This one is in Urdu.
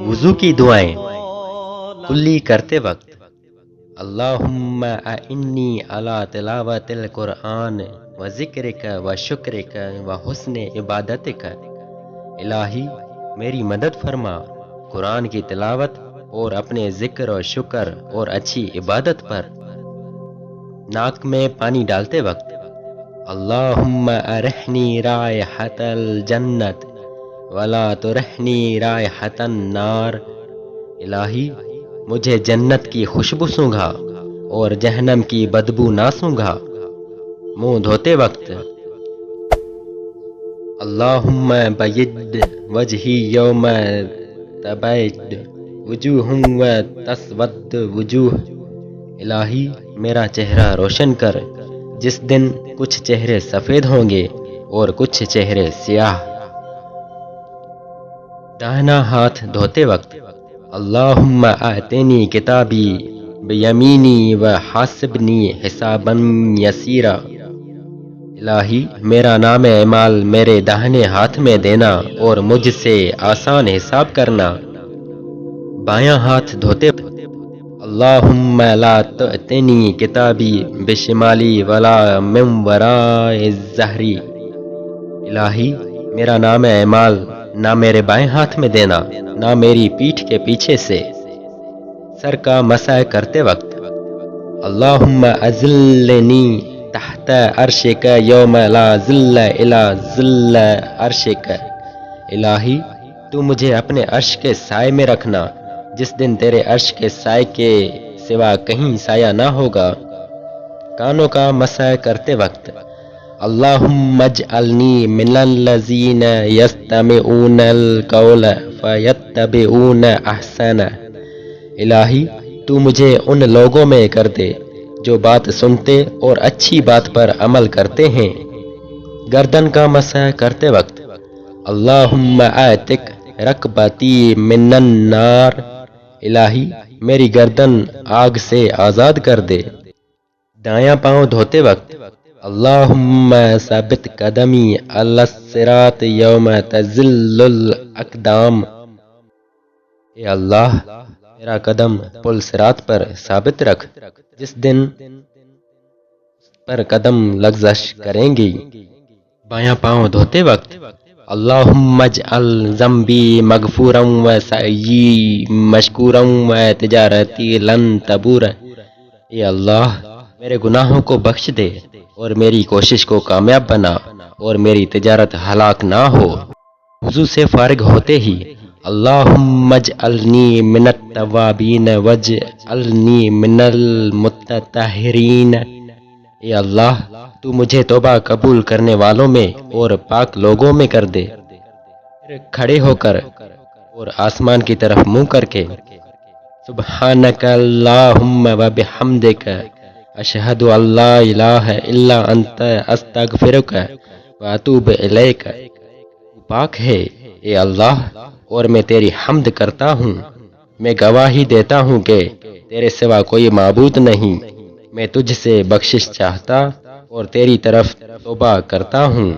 وضو کی دعائیں کلی کرتے وقت اللہم اعنی علی تلاوت القرآن و ذکرک و شکرک و حسن عبادتک۔ الہی میری مدد فرما قرآن کی تلاوت اور اپنے ذکر و شکر اور اچھی عبادت پر۔ ناک میں پانی ڈالتے وقت اللہم ارحنی رائحۃ الجنت ولا ترحنی رائحۃ النار۔ الہی مجھے جنت کی خوشبو سونگھا اور جہنم کی بدبو نہ سونگھا۔ منہ دھوتے وقت اللہم بید وجہی یوم تبید وجوہ و تسود وجوہ۔ الہی میرا چہرہ روشن کر جس دن کچھ چہرے سفید ہوں گے اور کچھ چہرے سیاہ۔ داہنا ہاتھ دھوتے وقت اللہم اعطنی کتابی بیمینی و حاسبنی حسابا یسیرا۔ الہی میرا نام اعمال میرے داہنے ہاتھ میں دینا اور مجھ سے آسان حساب کرنا۔ بایاں ہاتھ دھوتے اللہم لا تعطنی کتابی بشمالی ولا من وراء ظہری۔ الہی میرا نام اعمال نہ میرے بائیں ہاتھ میں دینا نہ میری پیٹھ کے پیچھے سے۔ سر کا مسح کرتے وقت اللہم اذلنی تحت عرشک یوم لا ظل الا ظل عرشک۔ الہی تو مجھے اپنے عرش کے سائے میں رکھنا جس دن تیرے عرش کے سائے کے سوا کہیں سایہ نہ ہوگا۔ کانوں کا مسح کرتے وقت اللہم اجعلنی من الذین یستمعون القول فیتبعون احسنہ۔ الہی تو مجھے ان لوگوں میں کر دے جو بات سنتے اور اچھی بات پر عمل کرتے ہیں۔ گردن کا مسح کرتے وقت اللہم اعتق رقبتی من النار۔ الہی میری گردن آگ سے آزاد کر دے۔ دایاں پاؤں دھوتے وقت اللہم ثبت قدمی علی الصراط یوم تزل الاقدام۔ اے اللہ میرا قدم پل صراط پر ثابت رکھ جس دن پر قدم لغزش کریں گی۔ بایاں پاؤں دھوتے وقت اللہم اجعل ذنبی مغفورا و سعیی مشکورا و تجارتی لن تبور۔ اے اللہ میرے گناہوں کو بخش دے اور میری کوشش کو کامیاب بنا اور میری تجارت ہلاک نہ ہو۔ وضو سے فارغ ہوتے ہی اللہم اجعلنی من التوابین واجعلنی من المتطہرین۔ اے اللہ تو مجھے توبہ قبول کرنے والوں میں اور پاک لوگوں میں کر دے۔ پھر کھڑے ہو کر اور آسمان کی طرف منہ کر کے سبحانک اللہم و بحمدک اشہد ان لا الہ الا انت استغفرک و اتوب الیک۔ پاک ہے اے اللہ اور میں تیری حمد کرتا ہوں، میں گواہی دیتا ہوں کہ تیرے سوا کوئی معبود نہیں، میں تجھ سے بخشش چاہتا اور تیری طرف توبہ کرتا ہوں۔